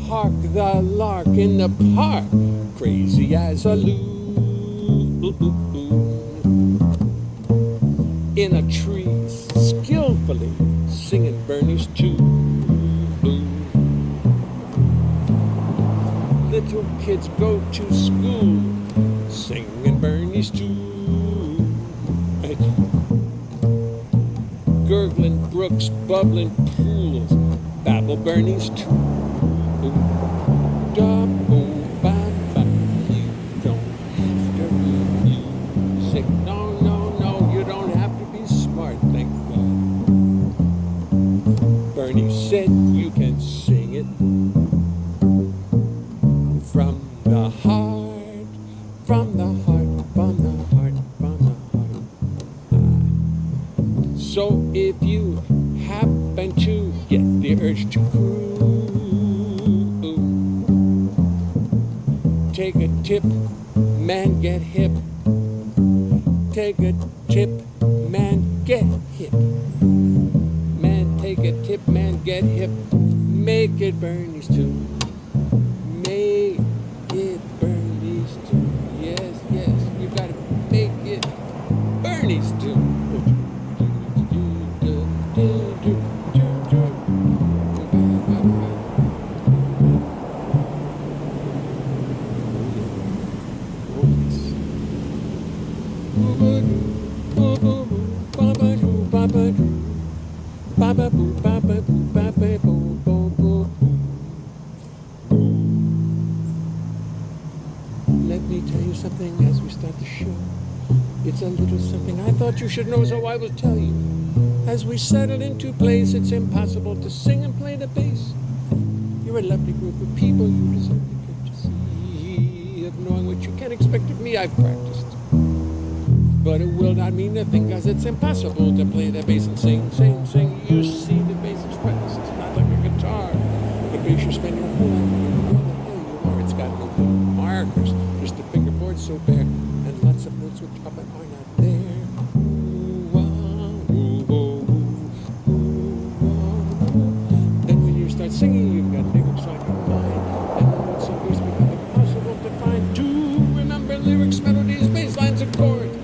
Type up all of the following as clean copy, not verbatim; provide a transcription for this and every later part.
Hark the lark in the park, crazy as a loon. In a tree, skillfully singing Bernie's tune. Little kids go to school, singing Bernie's tune. Gurgling brooks, bubbling pools, babble Bernie's tune. You don't have to read music. No, no, no, you don't have to be smart, thank God. Bernie said you can sing it from the heart, from the heart, from the heart, from the heart. So if you happen to get the urge to cruise, take a tip, man, get hip. Take a tip, man, get hip. Man, take a tip, man, get hip. Make it Bernie's tune. Make it Bernie's tune. Yes, yes, you gotta make it Bernie's tune. Let me tell you something as we start the show. It's a little something I thought you should know, so I will tell you. As we settle into place, it's impossible to sing and play the bass. You're a lovely group of people, you deserve the courtesy of knowing what you can expect of me. I've practiced. But it will not mean nothing, cause it's impossible to play the bass and sing, sing, sing. You see, the bass is fretless, it's not like a guitar. The bass you spend your whole life wondering where the hell you are. It's got no markers, just a fingerboard so bare, and lots of notes which up and are not there. Then when you start singing, you've got lyrics on your mind, and the notes and words become impossible to find. To remember lyrics, melodies, bass lines, and chords.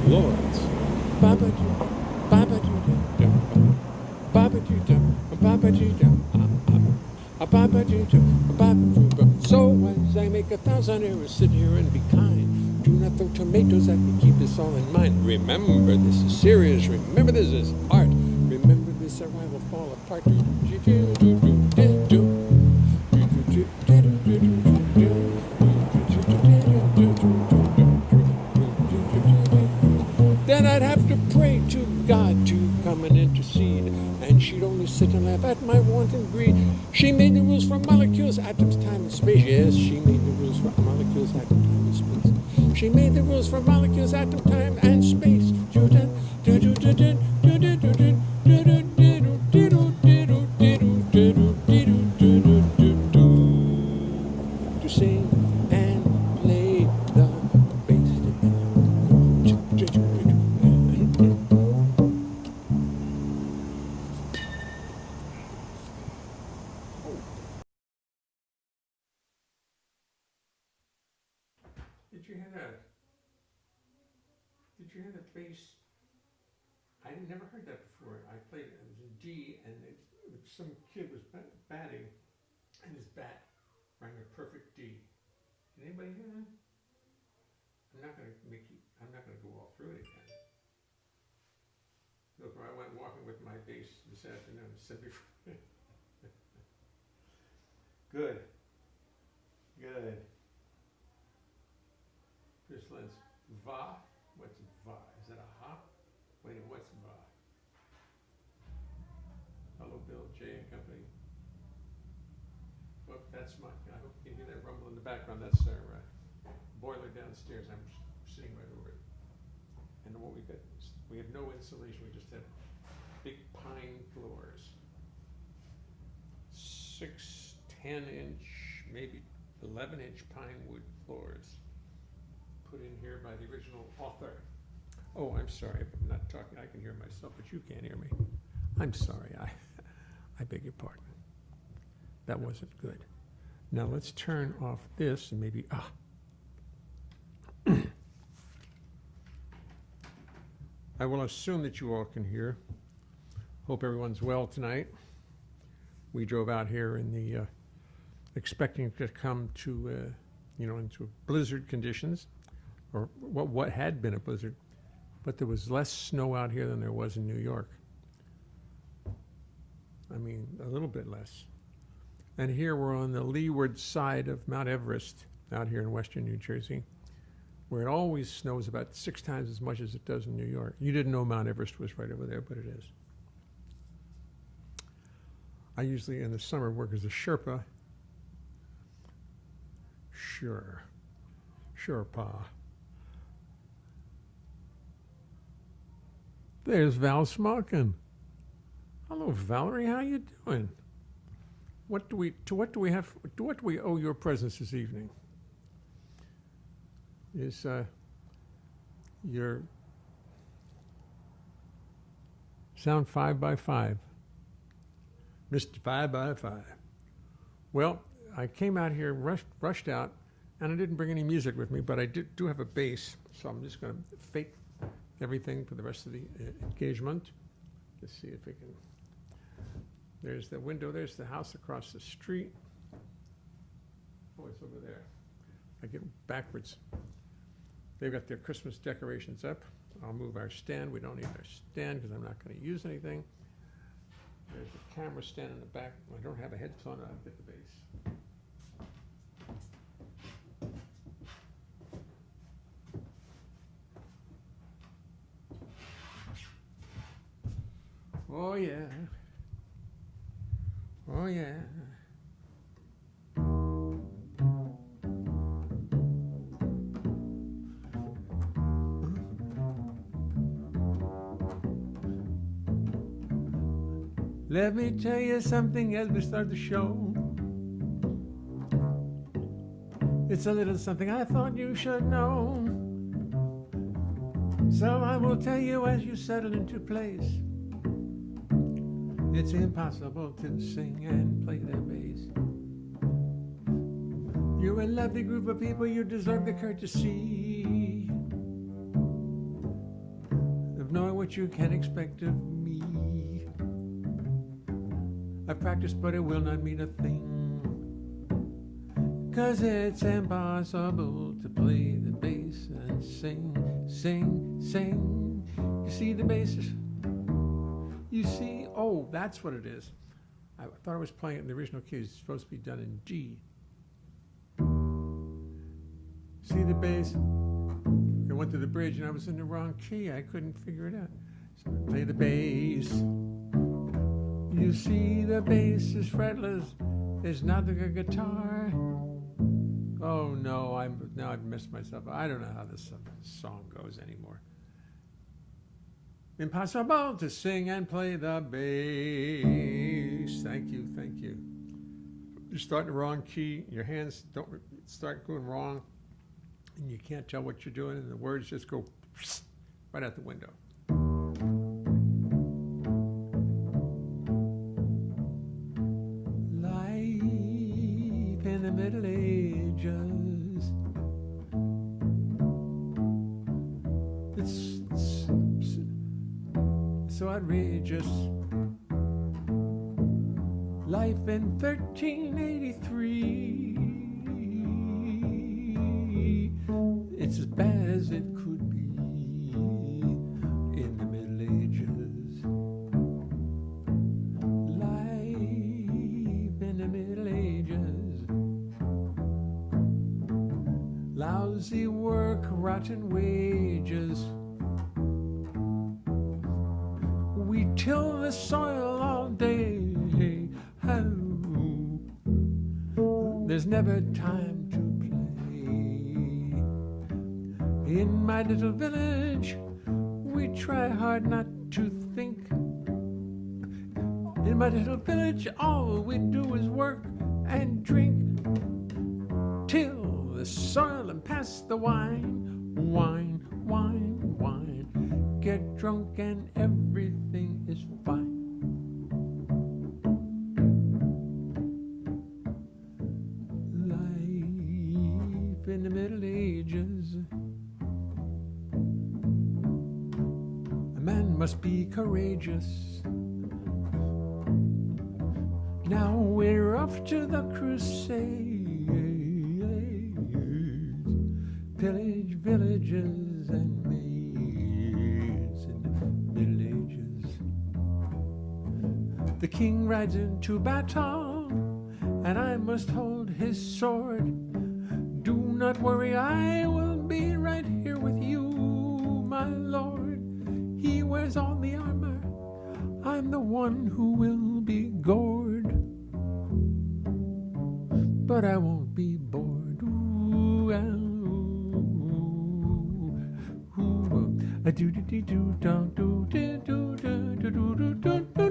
Lords. Baba doo, baba doo doo, baba doo doo, baba doo doo, baba doo doo, baba doo. So as I make 1,000 errors, sit here and be kind. Do not throw tomatoes at me. Keep this all in mind. Remember, this is serious. Remember, this is art. Remember, this or I will fall apart. Then I'd have to pray to God to come and intercede, and she'd only sit and laugh at my wanton greed. She made the rules for molecules, atoms, time, and space. Yes, she made the rules for molecules, atom, time, and space. She made the rules for molecules, atom, time, and space. To sing and play the bass. Did you hear the bass? I never heard that before. I played it. It was in D, and some kid was batting, and his bat rang a perfect D. Did anybody hear that? I'm not gonna go all through it again. Look, I went walking with my bass this afternoon. Said before. Good. Good. Chris Lentz. Va? What's va? Is that a hop? Wait, what's va? Bill J and Company. Well, that's my, I hope you can hear that rumble in the background. That's our boiler downstairs. I'm sitting right over it. And what we got, we have no insulation. We just have big pine floors. 6, 10-inch, maybe 11-inch pine wood floors put in here by the original author. Oh, I'm sorry if I'm not talking. I can hear myself, but you can't hear me. I'm sorry. I beg your pardon. That wasn't good. Now let's turn off this and maybe, I will assume that you all can hear. Hope everyone's well tonight. We drove out here in the, expecting to come to, into blizzard conditions, or what had been a blizzard, but there was less snow out here than there was in New York. I mean, a little bit less. And here we're on the leeward side of Mount Everest, out here in western New Jersey, where it always snows about 6 times as much as it does in New York. You didn't know Mount Everest was right over there, but it is. I usually, in the summer, work as a Sherpa. Sherpa. There's Val Smokin. Hello, Valerie. How you doing? What do we owe your presence this evening? Is your sound 5 by 5, Mr. 5 by 5. Well, I came out here, rushed out, and I didn't bring any music with me, but I do have a bass, so I'm just going to fake everything for the rest of the engagement. Let's see if we can. There's the window, there's the house across the street. Oh, it's over there. I get backwards. They've got their Christmas decorations up. I'll move our stand. We don't need our stand because I'm not going to use anything. There's the camera stand in the back. I don't have a headphone. I'll get the bass. Oh, yeah. Oh, yeah. Let me tell you something as we start the show. It's a little something I thought you should know. So I will tell you as you settle into place. It's impossible to sing and play the bass. You're a lovely group of people, you deserve the courtesy of knowing what you can expect of me. I've practiced, but it will not mean a thing, 'cause it's impossible to play the bass and sing, sing, sing. You see the bass is, you see, oh, that's what it is. I thought I was playing it in the original key. It's supposed to be done in G. See the bass? I went to the bridge and I was in the wrong key. I couldn't figure it out. So I play the bass. You see the bass is fretless. There's not like a guitar. Oh no, now I've messed myself up. I don't know how this song goes anymore. Impossible to sing and play the bass. Thank you, thank you. You're starting the wrong key. Your hands don't start going wrong, and you can't tell what you're doing, and the words just go right out the window. Life in the Middle Ages. It's so outrageous. Life in 1383. It's as bad as it could be in the Middle Ages. Life in the Middle Ages. Lousy work, rotten wages. We till the soil all day. there's never time to play. In my little village, we try hard not to think. In my little village, all we do is work and drink till the soil and pass the wine, wine, wine, wine. Get drunk and everything is fine. Life in the Middle Ages. A man must be courageous. Now we're off to the crusades, pillage villages and maids in the Middle Ages. The king rides into battle, and I must hold his sword. Do not worry, I will be right here with you, my lord. He wears all the armor, I'm the one who will be gored. But I won't be bored. Ooh, ah, ooh, ooh, ah, do do do do do do do do do do do do do do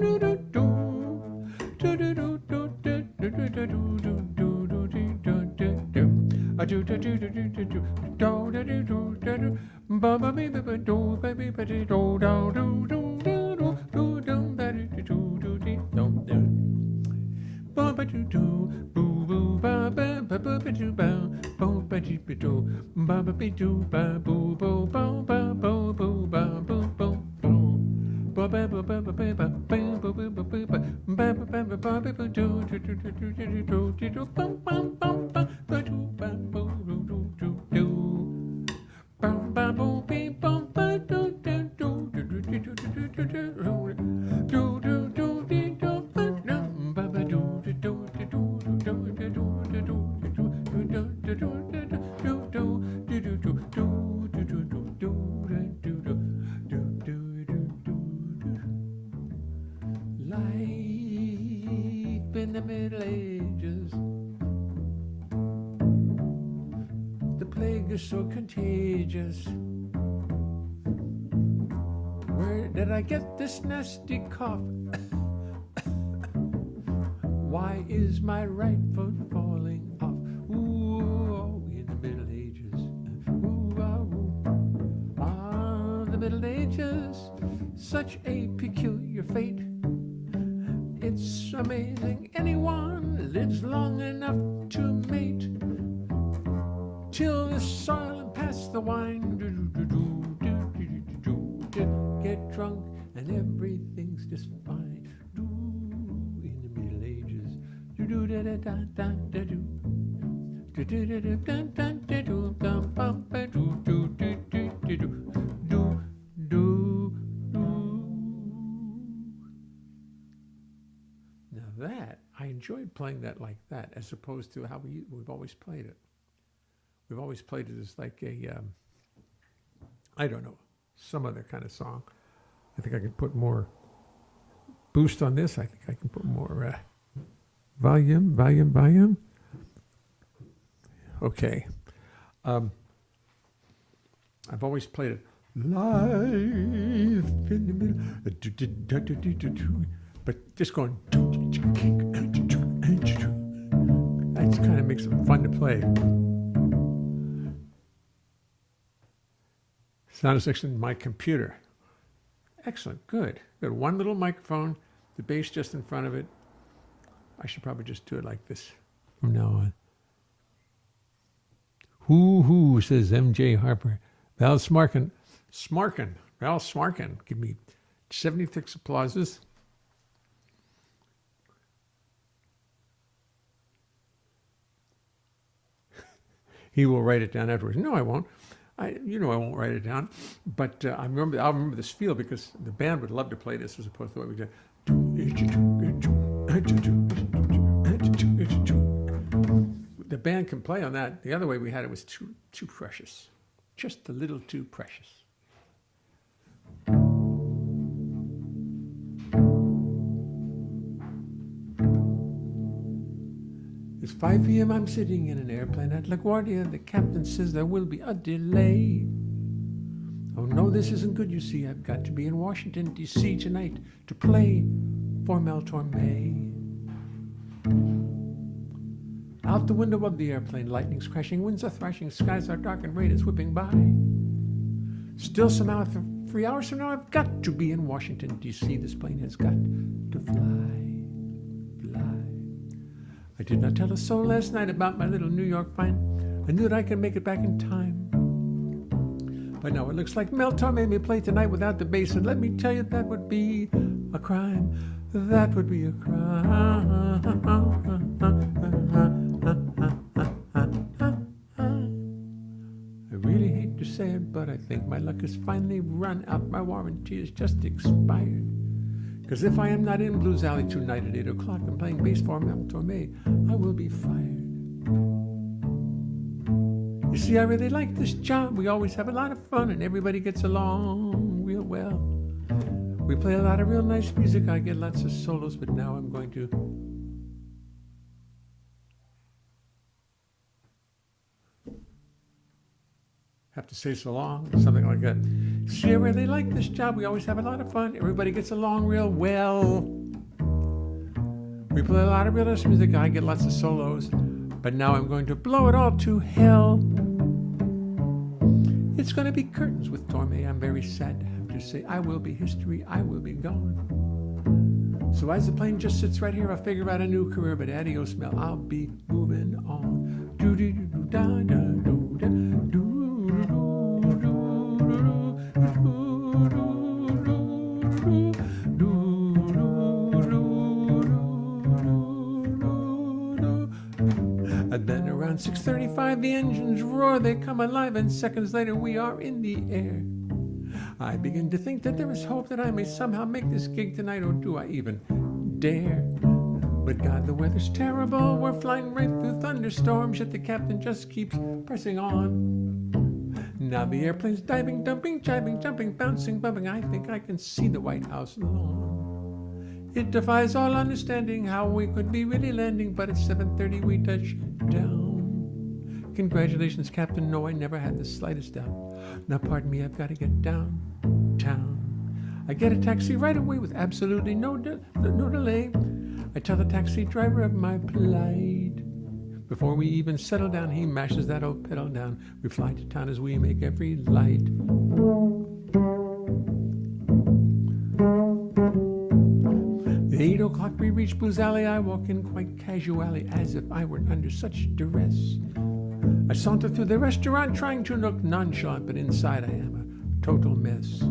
in the Middle Ages. The plague is so contagious. Where did I get this nasty cough? Why is my right foot falling off? Ooh, in the Middle Ages. Ooh, ah, ooh. Ah, the Middle Ages, such a peculiar fate. It's amazing anyone lives long enough to mate. Till the soil and pass the wine. Get drunk and everything's just fine. In the Middle Ages. Now that, I enjoyed playing that like that, as opposed to how we've always played it. We've always played it as like a, I don't know, some other kind of song. I think I could put more boost on this. I think I can put more volume. Okay. I've always played it live in the middle. But just going, that kind of makes it fun to play. Sound section in my computer. Excellent, good. Got one little microphone, the bass just in front of it. I should probably just do it like this from now on. Hoo, says MJ Harper. Val Smarkin. Val Smarkin. Give me 76 applauses. He will write it down afterwards. No, I won't. I won't write it down. But I'll remember this feel, because the band would love to play this as opposed to what we did. The band can play on that. The other way we had it was too precious. Just a little too precious. It's 5 p.m. I'm sitting in an airplane at LaGuardia. The captain says there will be a delay. Oh no, this isn't good, you see. I've got to be in Washington, D.C. tonight to play for Mel Torme. Out the window of the airplane, lightning's crashing, winds are thrashing, skies are dark and rain is whipping by. Still somehow, 3 hours from now, I've got to be in Washington, D.C. This plane has got to fly. I did not tell a soul last night about my little New York find. I knew that I could make it back in time. But now it looks like Mel Torme may play tonight without the bass, and let me tell you, that would be a crime. That would be a crime. I really hate to say it, but I think my luck has finally run out. My warranty has just expired. Because if I am not in Blues Alley tonight at 8 o'clock and playing bass for Mel Torme, I will be fired. You see, I really like this job. We always have a lot of fun and everybody gets along real well. We play a lot of real nice music. I get lots of solos, but now I'm going to have to say so long, something like that. See, I really like this job. We always have a lot of fun. Everybody gets along real well. We play a lot of real nice music. I get lots of solos, but now I'm going to blow it all to hell. It's going to be curtains with Torme. I'm very sad to have to say I will be history. I will be gone. So as the plane just sits right here, I'll figure out a new career, but adios, Mel. I'll be moving on. Do-do-do-do-da-da-do-da-do. And then around 6:35 the engines roar, they come alive, and seconds later we are in the air. I begin to think that there is hope that I may somehow make this gig tonight, or do I even dare? But God, the weather's terrible, we're flying right through thunderstorms, yet the captain just keeps pressing on. Now the airplane's diving, dumping, jibing, jumping, bouncing, bumping. I think I can see the White House lawn. It defies all understanding how we could be really landing, but at 7:30 we touch down. Congratulations, Captain. No, I never had the slightest doubt. Now, pardon me, I've got to get downtown. I get a taxi right away with absolutely no delay. I tell the taxi driver of my plight. Before we even settle down, he mashes that old pedal down. We fly to town as we make every light. At 8 o'clock we reach Blues Alley. I walk in quite casually, as if I were under such duress. I saunter through the restaurant trying to look nonchalant, but inside I am a total mess.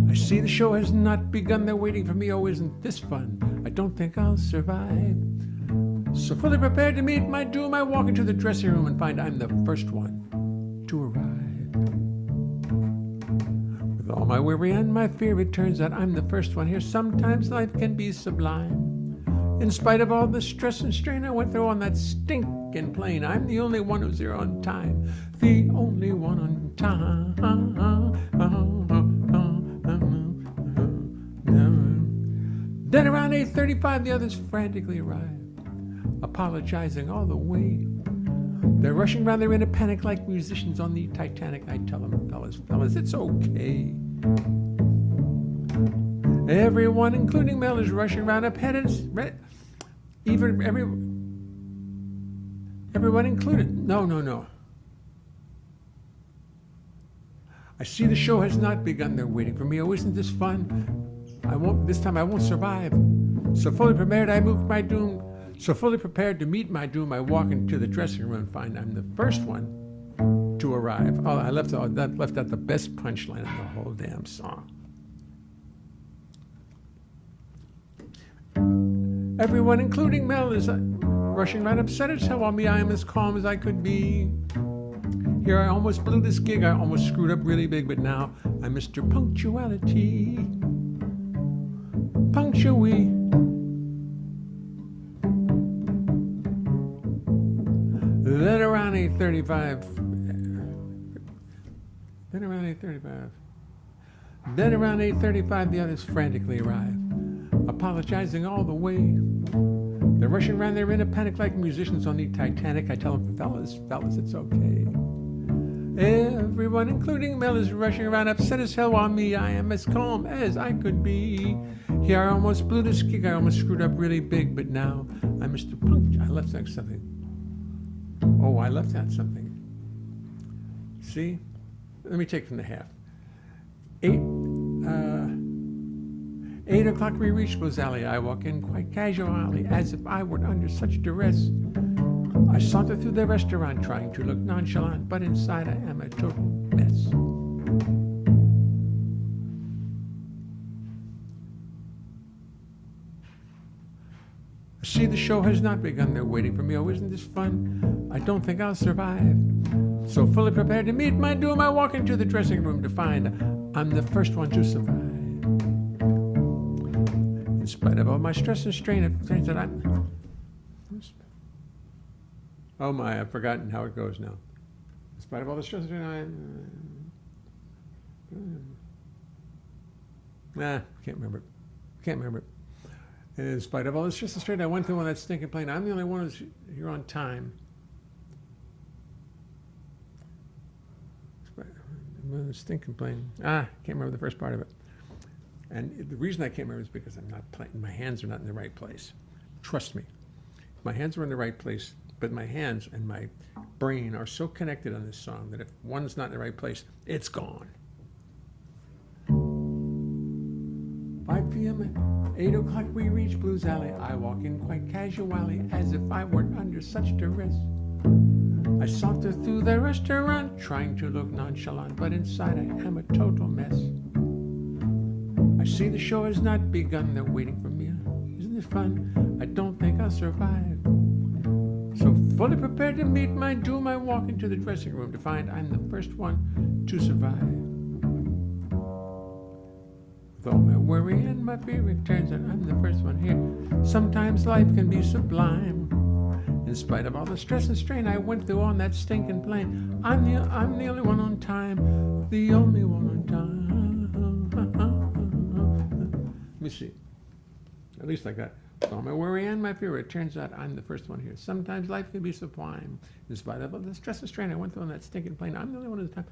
I see the show has not begun. They're waiting for me. Oh, isn't this fun? I don't think I'll survive. So fully prepared to meet my doom, I walk into the dressing room and find I'm the first one to arrive. With all my worry and my fear, it turns out I'm the first one here. Sometimes life can be sublime. In spite of all the stress and strain I went through on that stinking plane, I'm the only one who's here on time. The only one on time. Then around 8:35, the others frantically arrive, apologizing all the way. They're rushing around, they're in a panic like musicians on the Titanic. I tell them, fellas, it's okay. Everyone, including Mel, is rushing around up headed. Everyone included. No. I see the show has not begun. They're waiting for me. Oh, isn't this fun? This time I won't survive. So fully prepared, I move my doom. So fully prepared to meet my doom, I walk into the dressing room and find I'm the first one to arrive. Oh, I left out the best punchline of the whole damn song. Everyone, including Mel, is rushing around upset as hell on me. I am as calm as I could be. Here I almost blew this gig. I almost screwed up really big, but now I'm Mr. Punctuality. Punctually. Then around 8:35, the others frantically arrive, apologizing all the way. They're rushing around, they're in a panic like musicians on the Titanic. I tell them, fellas, it's okay. Everyone, including Mel, is rushing around, upset as hell, while me, I am as calm as I could be. Here I almost blew this gig, I almost screwed up really big, but now I'm Mr. Punk. I left out something. Oh, I left out something. See? Let me take from the half. 8 o'clock we reach Blues Alley. I walk in quite casually, as if I were under such duress. I saunter through the restaurant, trying to look nonchalant, but inside I am a total mess. See, the show has not begun. They're waiting for me. Oh, isn't this fun? I don't think I'll survive. So fully prepared to meet my doom, I walk into the dressing room to find I'm the first one to survive. In spite of all my stress and strain, it turns out I'm... Oh my, I've forgotten how it goes now. In spite of all the stress and strain, can't remember it. In spite of all the stress and strain, I went through on that stinking plane. I'm the only one who's here on time. Stinking plane. Can't remember the first part of it. And the reason I can't remember is because I'm not playing. My hands are not in the right place. Trust me. My hands are in the right place, but my hands and my brain are so connected on this song that if one's not in the right place, it's gone. 5 p.m. 8 o'clock we reach Blues Alley. I walk in quite casually, as if I weren't under such duress. I saunter through the restaurant, trying to look nonchalant, but inside I am a total mess. I see the show has not begun, they're waiting for me. Isn't this fun? I don't think I'll survive. So fully prepared to meet my doom, I walk into the dressing room to find I'm the first one to survive. With all my worry and my fear, it turns out I'm the first one here. Sometimes life can be sublime. In spite of all the stress and strain I went through on that stinking plane, I'm the only one on time, the only one on time. Let me see. At least I got all my worry and my fear. It turns out I'm the first one here. Sometimes life can be sublime. In spite of all the stress and strain I went through on that stinking plane, I'm the only one on time.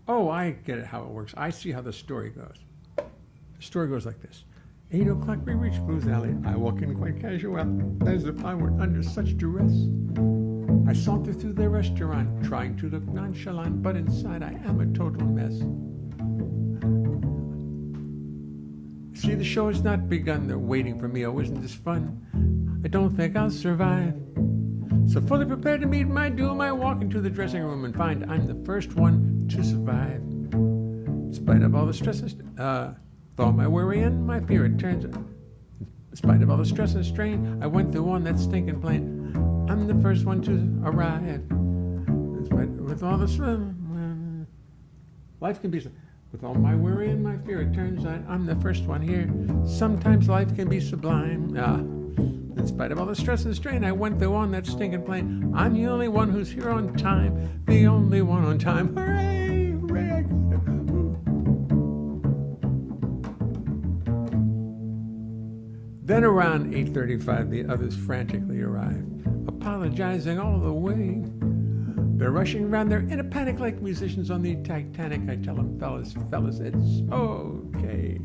Oh, I get it how it works. I see how the story goes. The story goes like this. 8 o'clock we reach Blues Alley. I walk in quite casual, as if I were under such duress. I saunter through the restaurant, trying to look nonchalant, but inside I am a total mess. See, the show has not begun. They're waiting for me. Oh, isn't this fun? I don't think I'll survive. So fully prepared to meet my doom, I walk into the dressing room and find I'm the first one to survive. In spite of all the stress and all my worry and my fear, it turns out, in spite of all the stress and strain I went through on that stinking plane, I'm the first one to arrive. In spite, with all the life can be, with all my worry and my fear, it turns out I'm the first one here. Sometimes life can be sublime. In spite of all the stress and strain I went through on that stinking plane, I'm the only one who's here on time, the only one on time. Hooray! Hooray! I got it. Then around 8:35, the others frantically arrive, apologizing all the way. They're rushing around, they're in a panic like musicians on the Titanic. I tell them, fellas, it's okay.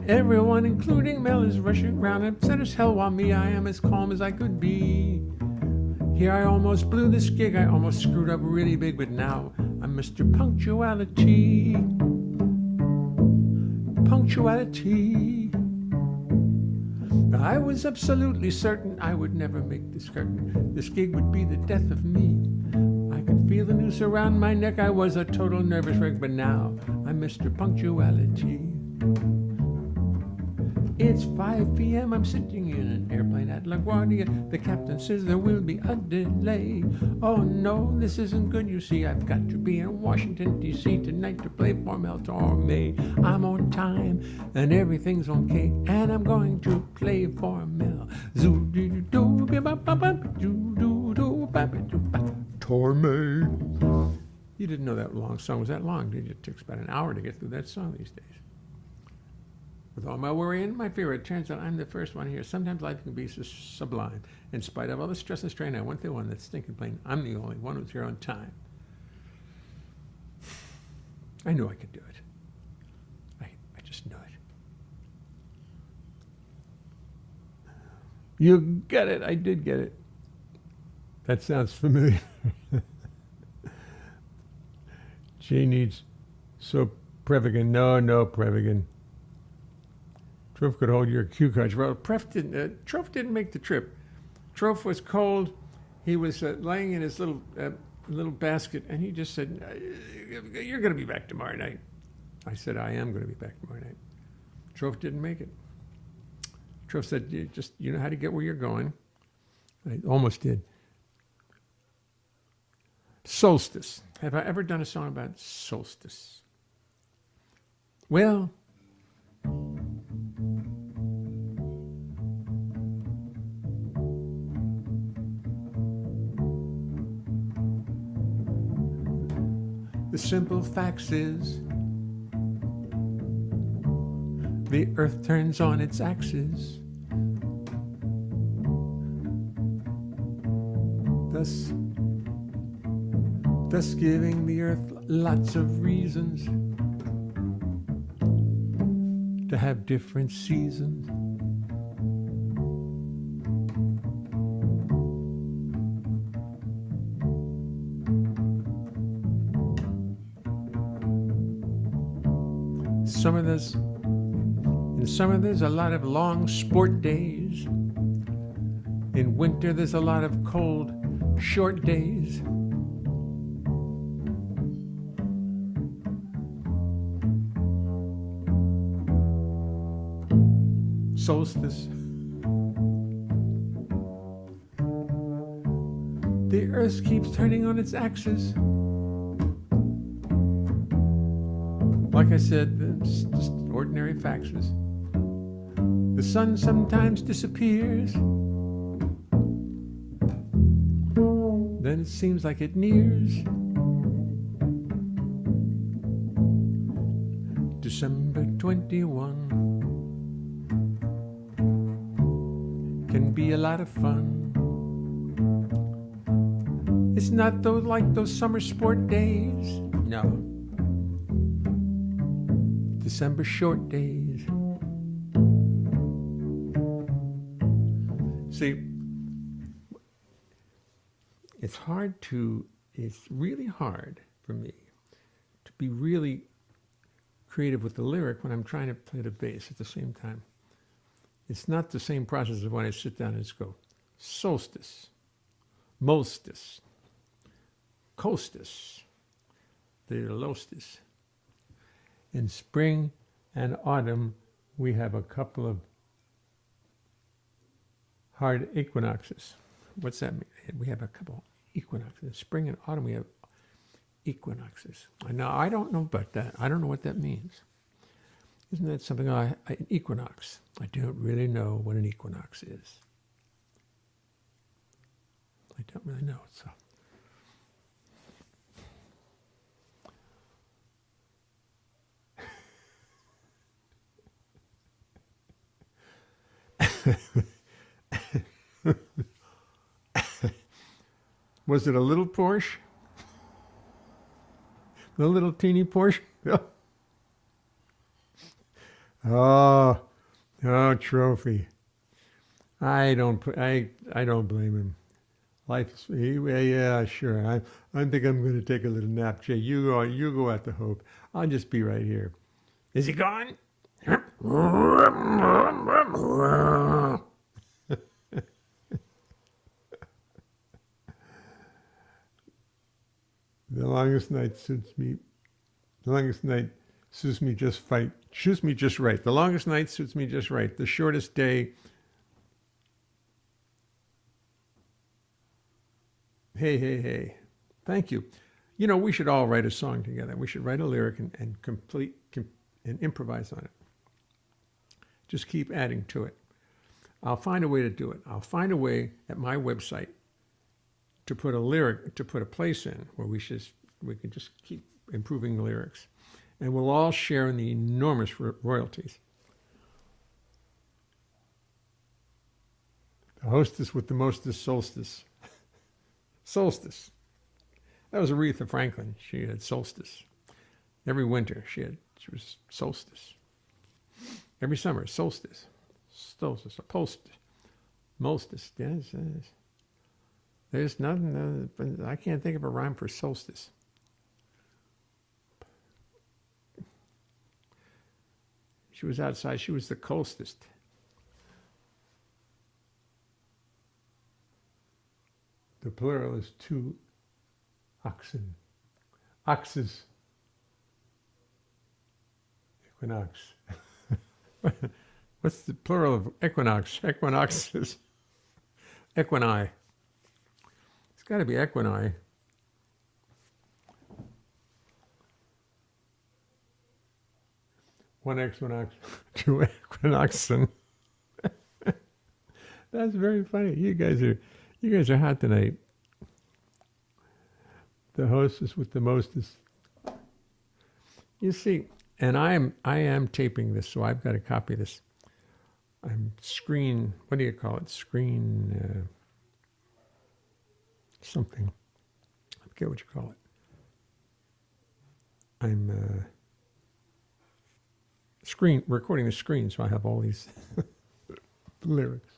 Everyone, including Mel, is rushing around, upset as hell, while me, I am as calm as I could be. Here I almost blew this gig, I almost screwed up really big, but now I'm Mr. Punctuality. Punctuality. I was absolutely certain I would never make this curtain. This gig would be the death of me. I could feel the noose around my neck. I was a total nervous wreck, but now I'm Mr. Punctuality. It's 5 p.m. I'm sitting in an airplane at LaGuardia. The captain says there will be a delay. Oh no, this isn't good, you see. I've got to be in Washington, D.C. tonight to play for Mel Torme. I'm on time and everything's okay, and I'm going to play for Mel. Torme. You didn't know that long song was that long, did you? It takes about an hour to get through that song these days. With all my worry and my fear, it turns out I'm the first one here. Sometimes life can be so sublime. In spite of all the stress and strain, I went through one that's stinking plain. I'm the only one who's here on time. I knew I could do it. I just knew it. You get it. I did get it. That sounds familiar. She needs so Prevagen. No Prevagen. Trof could hold your cue cards. Well, Trof didn't make the trip. Trof was cold. He was laying in his little basket, and he just said, "You're going to be back tomorrow night." I said, "I am going to be back tomorrow night." Trof didn't make it. Trof said, "You know how to get where you're going." I almost did. Solstice. Have I ever done a song about solstice? Well, the simple facts is the earth turns on its axis. Thus giving the earth lots of reasons to have different seasons. In summer there's a lot of long sport days. In winter there's a lot of cold, short days. Solstice. The earth keeps turning on its axis. Like I said, it's just ordinary faxes. The sun sometimes disappears. Then it seems like it nears. December 21 can be a lot of fun. It's not like those summer sport days. No. December short days. See, it's really hard for me to be really creative with the lyric when I'm trying to play the bass at the same time. It's not the same process as when I sit down and just go, solstice, molstice, costis, the lostis. In spring and autumn, we have a couple of hard equinoxes. What's that mean? We have a couple equinoxes. In spring and autumn, we have equinoxes. Now, I don't know about that. I don't know what that means. Isn't that something, an equinox? I don't really know what an equinox is. I don't really know, so. Was it a little Porsche? The little teeny Porsche? Oh, trophy. I don't blame him. Life is, yeah, sure. I think I'm going to take a little nap. Jay, you go out to Hope. I'll just be right here. Is he gone? The longest night suits me. The longest night suits me just right. Suits me just right. The longest night suits me just right. The shortest day. Hey. Thank you. You know, we should all write a song together. We should write a lyric and improvise on it. Just keep adding to it. I'll find a way to do it. I'll find a way at my website to put a lyric, to put a place in where we should we could just keep improving the lyrics. And we'll all share in the enormous royalties. The hostess with the mostest solstice. Solstice. That was Aretha Franklin. She had solstice. Every winter she was solstice. Every summer, solstice. Solstice, or post. Molstice. Yes, yes. There's nothing, I can't think of a rhyme for solstice. She was outside, she was the coldest. The plural is 2 oxen. Oxes. Equinox. What's the plural of equinox? Equinoxes. Equini. It's got to be equini. One equinox, 2 equinoxen. That's very funny. You guys are hot tonight. The hostess with the mostest. You see, and I am taping this, so I've got to copy this. I'm screen. What do you call it? Screen something. I forget what you call it. I'm recording the screen, so I have all these lyrics.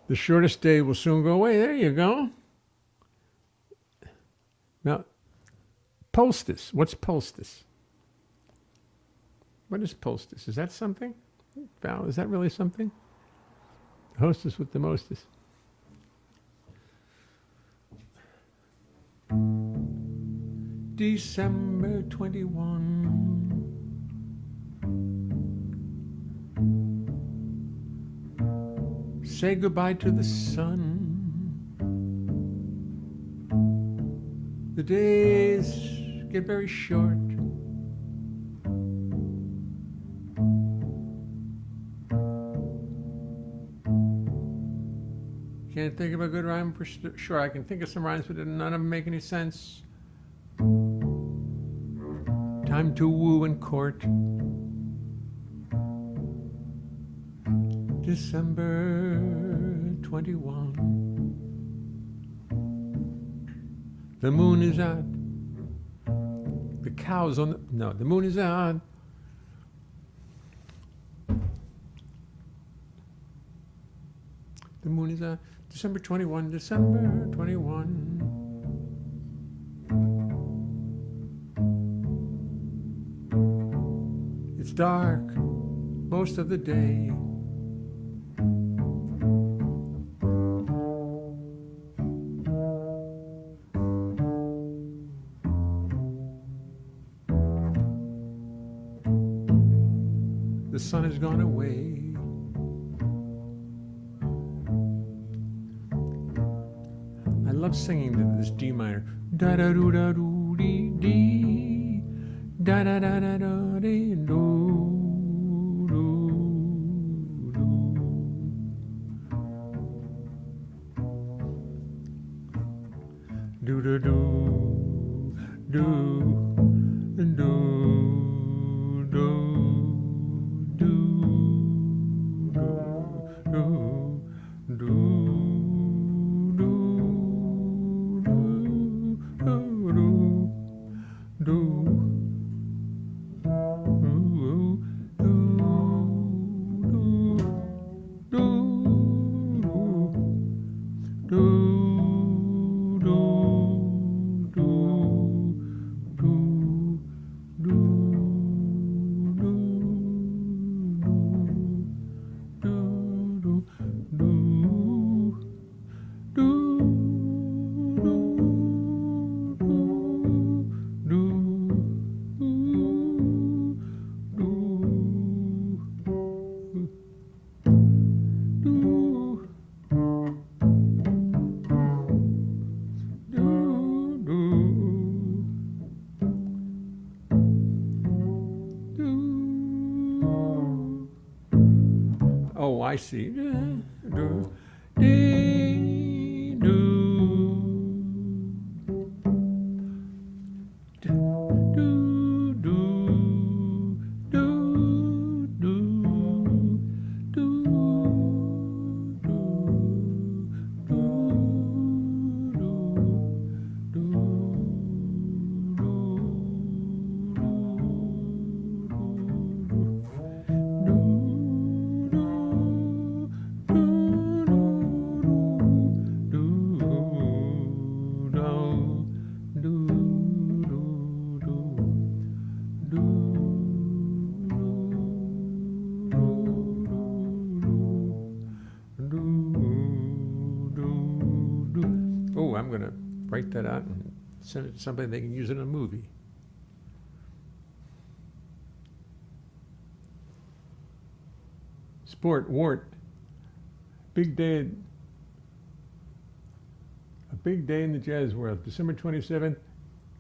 The shortest day will soon go away. There you go. Now, poultice. What's poultice? What is poultice? Is that something? Val, is that really something? The hostess with the mostest. December 21. Say goodbye to the sun. The days get very short. Can't think of a good rhyme for sure. I can think of some rhymes, but none of them make any sense. Time to woo and court. December 21. The moon is out. The cow's on the... No, the moon is out. The moon is out. December 21, December 21. It's dark most of the day. The sun has gone away. I love singing this D minor. Da da do da do dee dee. Da da da da da dee do do do do do do do do do do do do. Oh, I see. Send it to somebody, they can use it in a movie. Sport, Wart. Big day. A big day in the jazz world. December 27th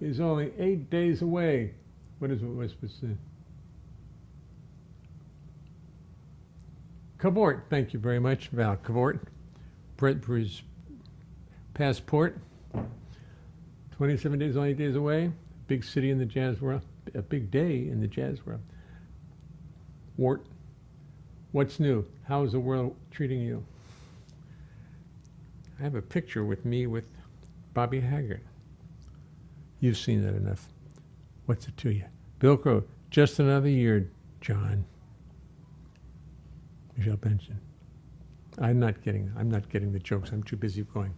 is only 8 days away. What is it we're supposed to? Cavort, thank you very much, Val Cavort. Brett for his passport. 27 days, only 8 days away. Big city in the jazz world. A big day in the jazz world. Wart, what's new? How is the world treating you? I have a picture with me with Bobby Haggart. You've seen that enough. What's it to you? Bill Crow, just another year, John. Michelle Benson. I'm not getting the jokes. I'm too busy going.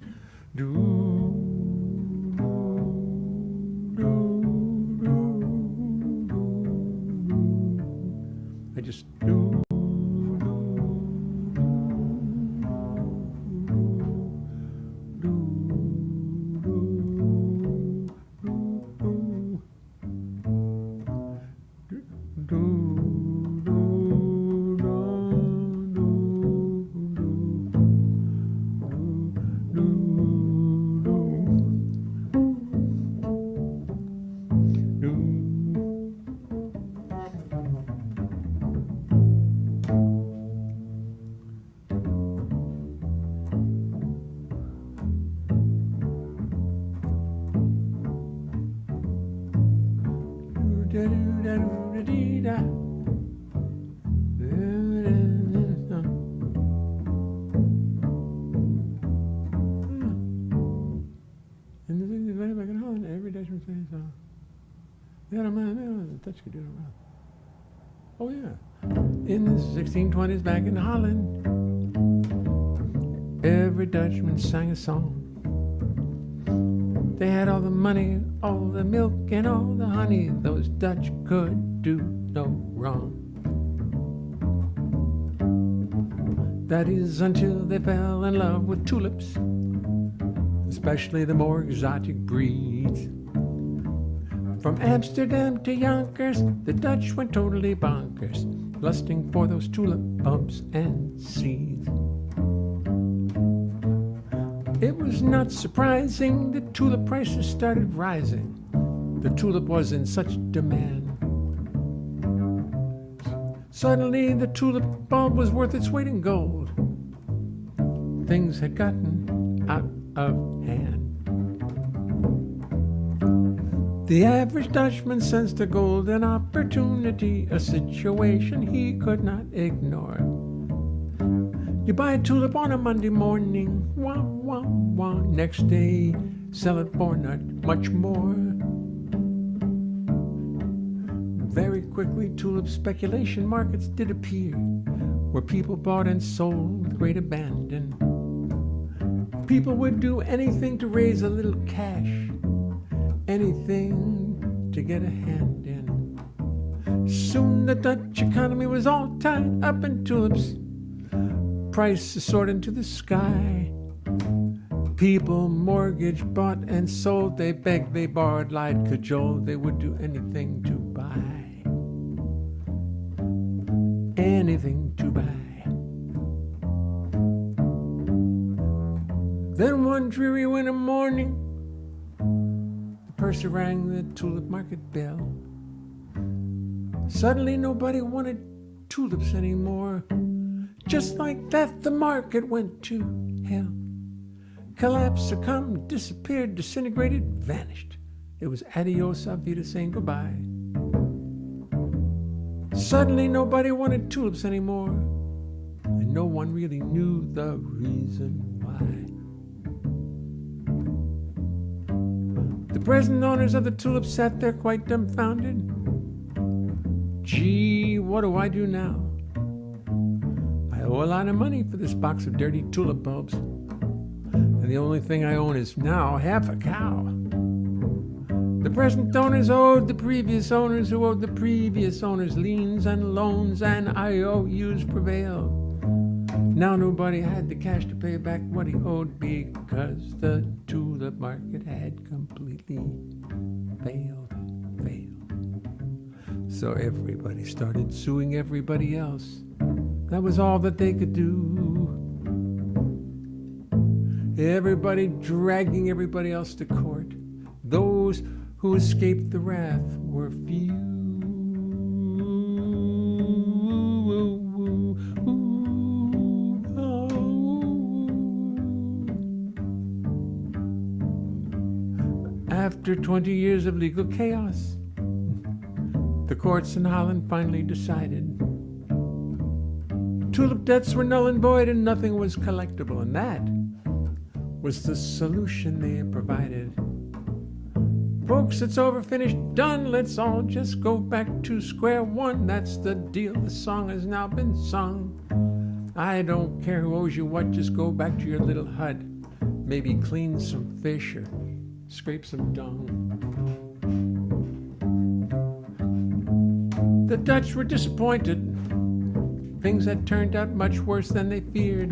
I just do. Oh yeah. In the 1620s back in Holland, every Dutchman sang a song. They had all the money, all the milk, and all the honey. Those Dutch could do no wrong. That is until they fell in love with tulips, especially the more exotic breeds. From Amsterdam to Yonkers, the Dutch went totally bonkers, lusting for those tulip bulbs and seeds. It was not surprising that tulip prices started rising. The tulip was in such demand. Suddenly, the tulip bulb was worth its weight in gold. Things had gotten out of hand. The average Dutchman sensed a golden opportunity, a situation he could not ignore. You buy a tulip on a Monday morning, wah, wah, wah. Next day, sell it for not much more. Very quickly, tulip speculation markets did appear, where people bought and sold with great abandon. People would do anything to raise a little cash, anything to get a hand in. Soon the Dutch economy was all tied up in tulips. Prices soared into the sky. People mortgaged, bought and sold. They begged, they borrowed, lied, cajoled. They would do anything to buy. Anything to buy. Then one dreary winter morning, the purser rang the tulip market bell. Suddenly nobody wanted tulips anymore. Just like that, the market went to hell. Collapsed, succumbed, disappeared, disintegrated, vanished. It was adios, auf Wiedersehen, saying goodbye. Suddenly nobody wanted tulips anymore, and no one really knew the reason why. The present owners of the tulips sat there quite dumbfounded. Gee, what do I do now? I owe a lot of money for this box of dirty tulip bulbs, and the only thing I own is now half a cow. The present owners owed the previous owners who owed the previous owners. Liens and loans and IOUs prevailed. Now nobody had the cash to pay back what he owed because the tulip market had completely failed. So everybody started suing everybody else. That was all that they could do. Everybody dragging everybody else to court. Those who escaped the wrath were few. After 20 years of legal chaos, the courts in Holland finally decided tulip debts were null and void and nothing was collectible, and that was the solution they provided. Folks, it's over, finished, done. Let's all just go back to square one. That's the deal. The song has now been sung. I don't care who owes you what. Just go back to your little hut. Maybe clean some fish or scrape some dung. The Dutch were disappointed. Things had turned out much worse than they feared.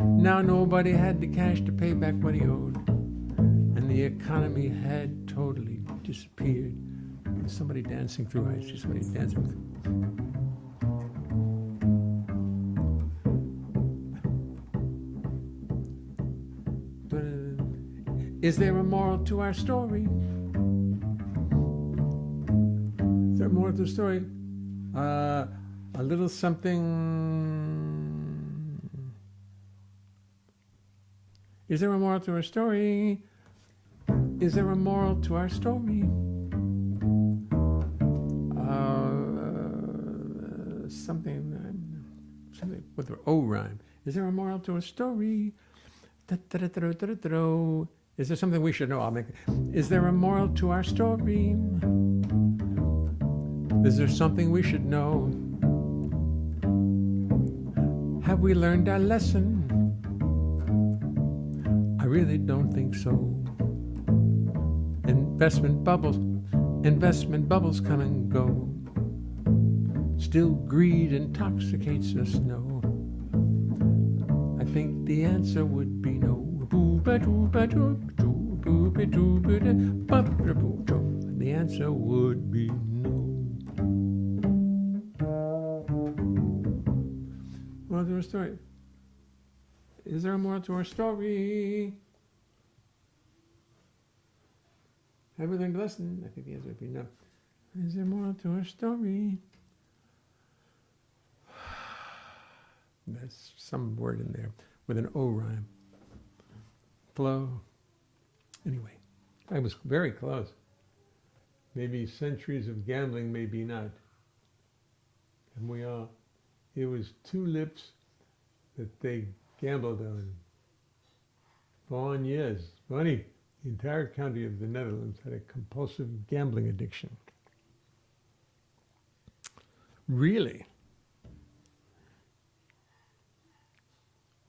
Now nobody had the cash to pay back what he owed, and the economy had totally disappeared. There's somebody dancing through. I see somebody dancing through. Is there a moral to our story? Is there a moral to the story? A little something. Is there a moral to our story? Is there a moral to our story? Something with the O rhyme. Is there a moral to a story? Is there something we should know? I'll make it. Is there a moral to our story? Is there something we should know? Have we learned our lesson? I really don't think so. Investment bubbles come and go. Still greed intoxicates us, no. I think the answer would be no. The answer would be no. Moral to our story. Is there a moral to our story? Have we learned a lesson? I think the answer would be no. Is there a moral to our story? There's some word in there with an O rhyme. Flow. Anyway, I was very close. Maybe centuries of gambling, maybe not. And we all, it was tulips that they gambled on. Yes, funny. The entire county of the Netherlands had a compulsive gambling addiction. Really?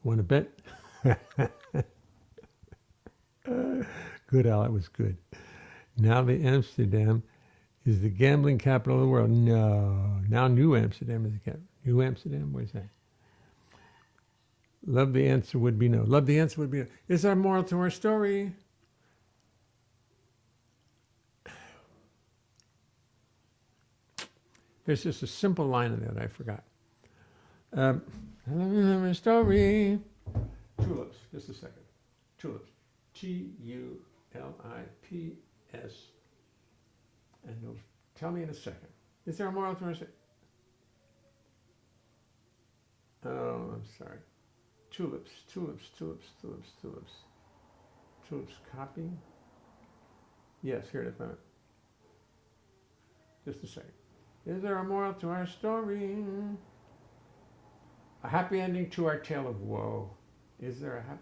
Want to bet? Good, Al, that was good. Now the Amsterdam is the gambling capital of the world. No, now New Amsterdam is the capital. New Amsterdam, where's that? Love, the answer would be no. Love, the answer would be no. Is there a moral to our story? There's just a simple line in there that I forgot. Hello, story. Tulips, just a second. Tulips. Tulips. And you'll tell me in a second. Is there a moral to our story? Oh, I'm sorry. Tulips. Tulips copy. Yes, here it is. Just a second. Is there a moral to our story? A happy ending to our tale of woe. Is there a happy?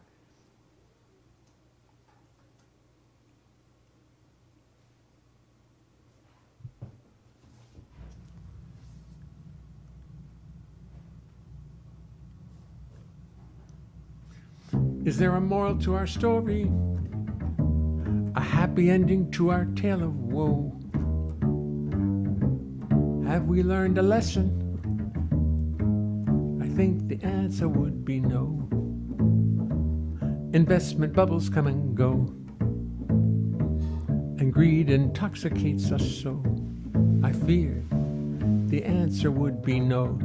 Is there a moral to our story? A happy ending to our tale of woe? Have we learned a lesson? I think the answer would be no. Investment bubbles come and go, and greed intoxicates us so. I feared the answer would be no.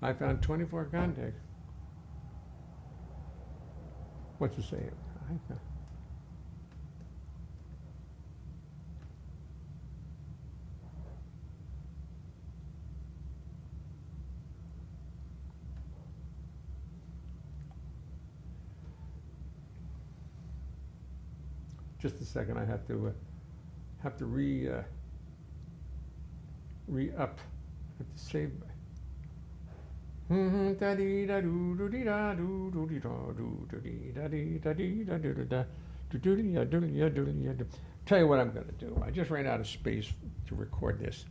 I found 24 contacts. What to say? Just a second. I have to re-up. I have to save. Tell you what I'm going to do. I just ran out of space to record this.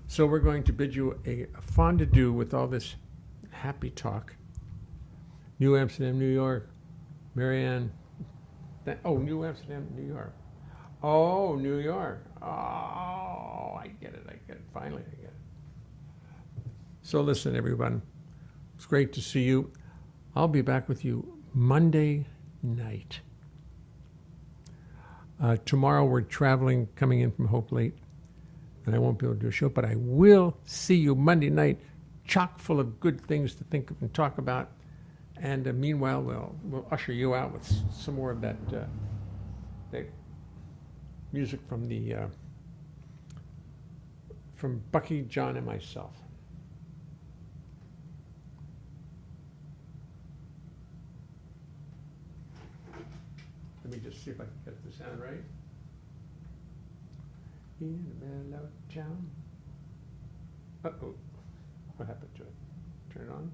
So we're going to bid you a fond adieu with all this happy talk. New Amsterdam, New York. Marianne. New Amsterdam, New York. Oh, New York. Oh, I get it. Finally, I get it. So listen, everyone. It's great to see you. I'll be back with you Monday night. Tomorrow we're traveling, coming in from Hope late, and I won't be able to do a show, but I will see you Monday night, chock full of good things to think of and talk about. And meanwhile, we'll usher you out with some more of that music from Bucky, John, and myself. Let me just see if I can get the sound right. In the middle of town. Uh-oh. What happened to it? Turn it on.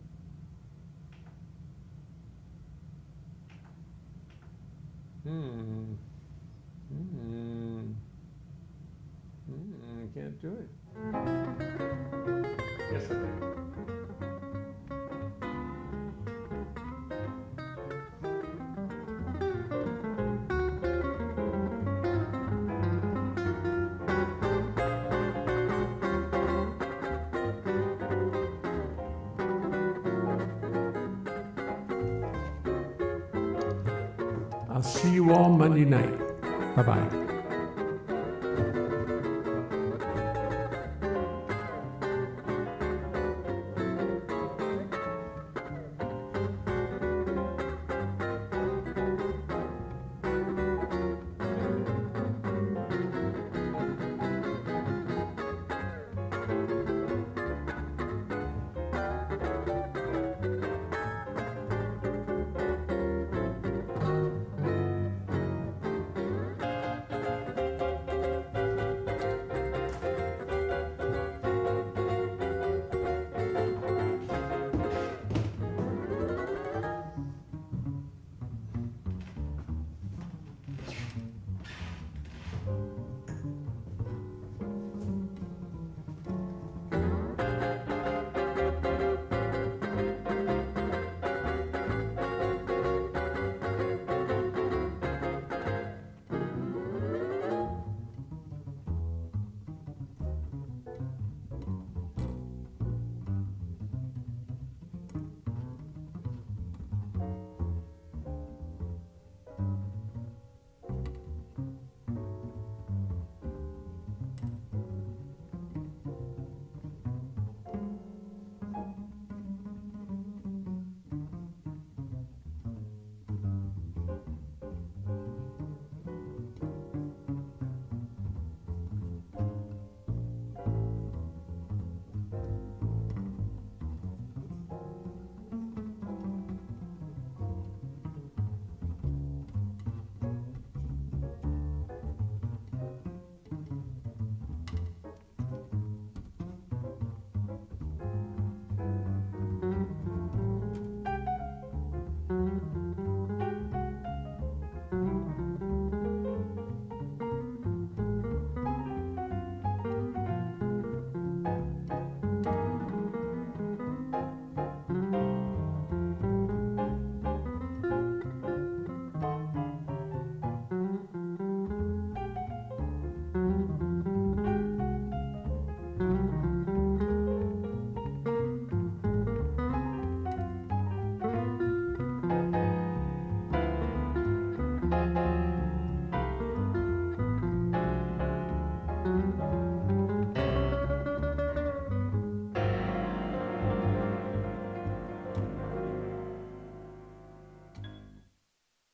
Can't do it. Yes, I can. I'll see you all Monday night. Bye-bye.